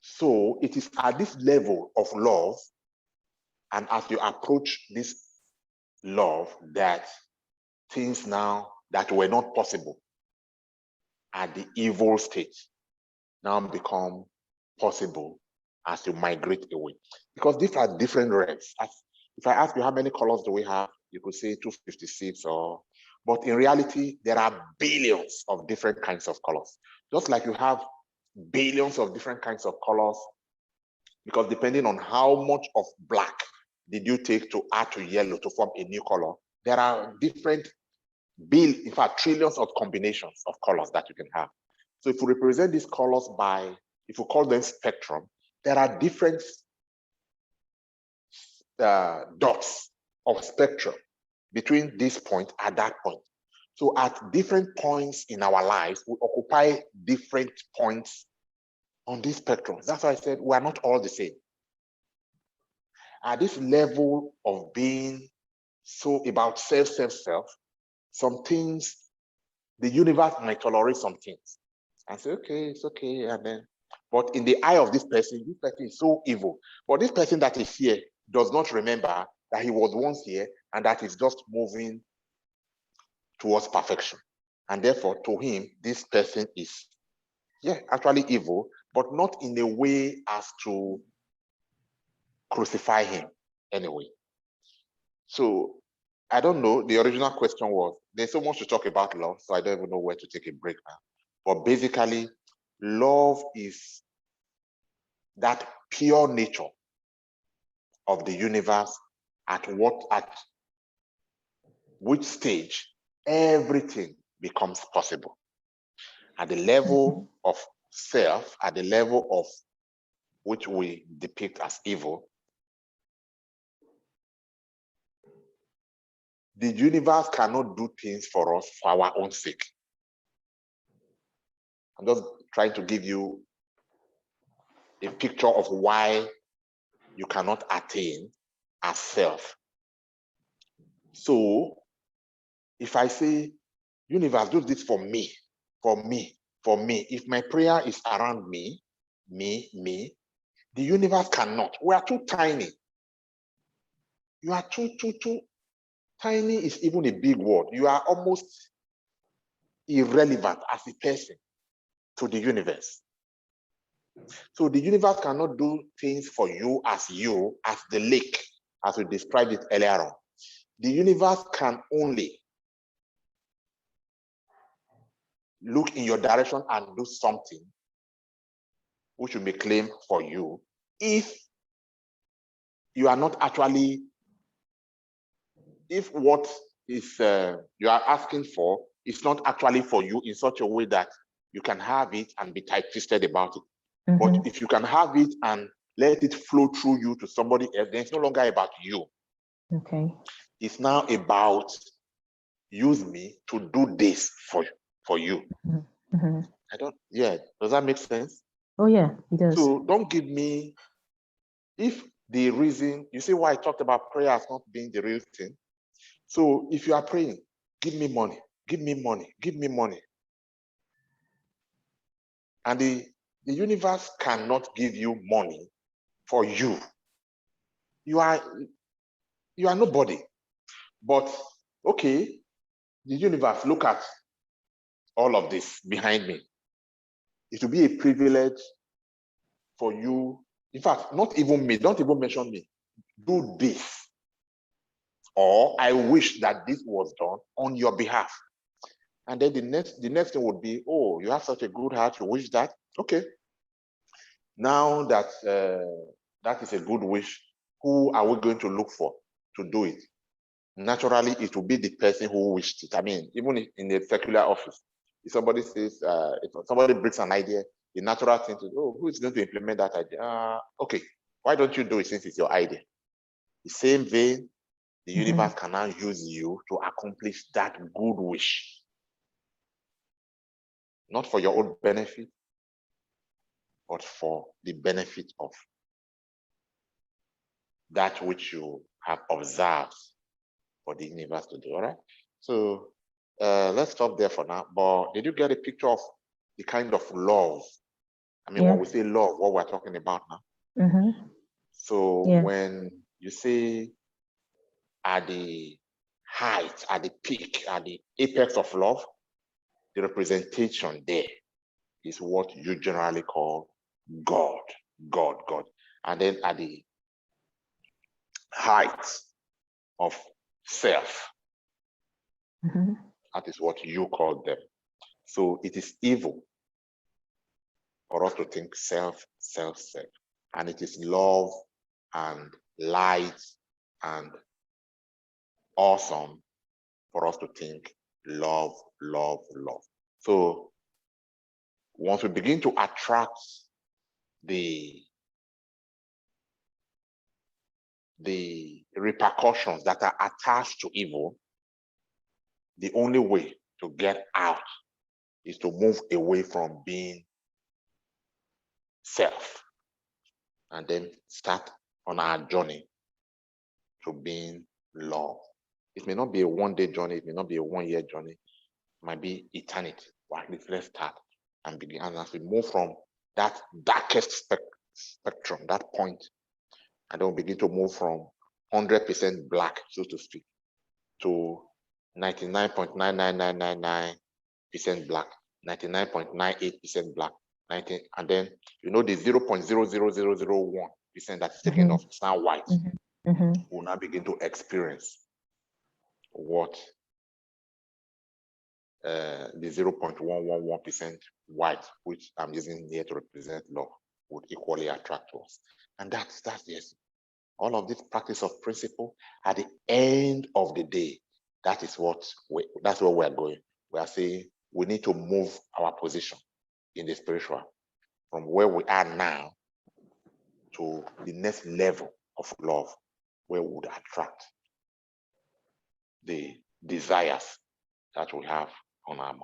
So it is at this level of love, and as you approach this love, that things now that were not possible at the evil stage now become possible as you migrate away. Because these are different reds. If I ask you how many colors do we have, you could say 256, but in reality, there are billions of different kinds of colors. Just like you have billions of different kinds of colors, because depending on how much of black did you take to add to yellow to form a new color, there are different in fact, trillions of combinations of colors that you can have. So if we represent these colors by, if we call them spectrum, there are different dots of spectrum between this point and that point. So at different points in our lives, we occupy different points on this spectrum. That's why I said we are not all the same. At this level of being so about self, some things, the universe might tolerate some things and say, okay, it's okay. And then, but in the eye of this person is so evil. But this person that is here does not remember that he was once here and that is just moving towards perfection. And therefore, to him, this person is, actually evil, but not in a way as to crucify him anyway. So I don't know. The original question was, there's so much to talk about love, so I don't even know where to take a break now. But basically, love is that pure nature of the universe at which stage everything becomes possible. At the level of self, at the level of which we depict as evil, the universe cannot do things for us for our own sake. I'm just trying to give you a picture of why you cannot attain as self. So if I say, universe, do this for me, if my prayer is around me, the universe cannot. We are too tiny. You are too tiny is even a big word. You are almost irrelevant as a person to the universe. So the universe cannot do things for you as the lake, as we described it earlier on. The universe can only look in your direction and do something which will be claimed for you if you are not actually, if what is you are asking for is not actually for you in such a way that you can have it and be tight-fisted about it. But if you can have it and let it flow through you to somebody else, then it's no longer about you. Okay. It's now about, use me to do this for you. Does that make sense? Oh yeah, it does. So don't give me, if the reason, you see why I talked about prayer as not being the real thing. So if you are praying, give me money, give me money, give me money. And the universe cannot give you money for you. You are nobody. But okay, the universe, look at all of this behind me. It will be a privilege for you. In fact, not even me, don't even mention me. Do this. Or I wish that this was done on your behalf. And then the next thing would be, oh, you have such a good heart, you wish that. Okay. Now that that is a good wish, who are we going to look for to do it? Naturally, it will be the person who wished it. I mean, even in a secular office, if somebody says, if somebody brings an idea, the natural thing to do, oh, who is going to implement that idea? Okay, why don't you do it since it's your idea? The same vein, the universe can now use you to accomplish that good wish. Not for your own benefit, but for the benefit of that which you have observed for the universe to do. All right. So let's stop there for now. But did you get a picture of the kind of love I mean, Yeah. when we say love, what we're talking about now. Mm-hmm. So Yeah. when you say at the height, at the peak, at the apex of love, the representation there is what you generally call God. And then at the height of self, Mm-hmm. that is what you call them. So it is evil for us to think self. And it is love and light and awesome for us to think love. So once we begin to attract the repercussions that are attached to evil, the only way to get out is to move away from being self and then start on our journey to being love. It may not be a one-day journey, it may not be a one-year journey, it might be eternity. Well, at least let's start and begin. And as we move from that darkest spectrum, that point, and then we begin to move from 100% black, so to speak, to 99.99999% black, 99.98% black, 19, and then the 0.00001% that's taken Mm-hmm. off, it's now white. Mm-hmm. We'll now begin to experience what the 0.111% white, which I'm using here to represent love, would equally attract us. And that's yes. All of this practice of principle, at the end of the day, that's where we're going. We are saying we need to move our position in the spiritual from where we are now to the next level of love, where we would attract the desires that we have on our mind.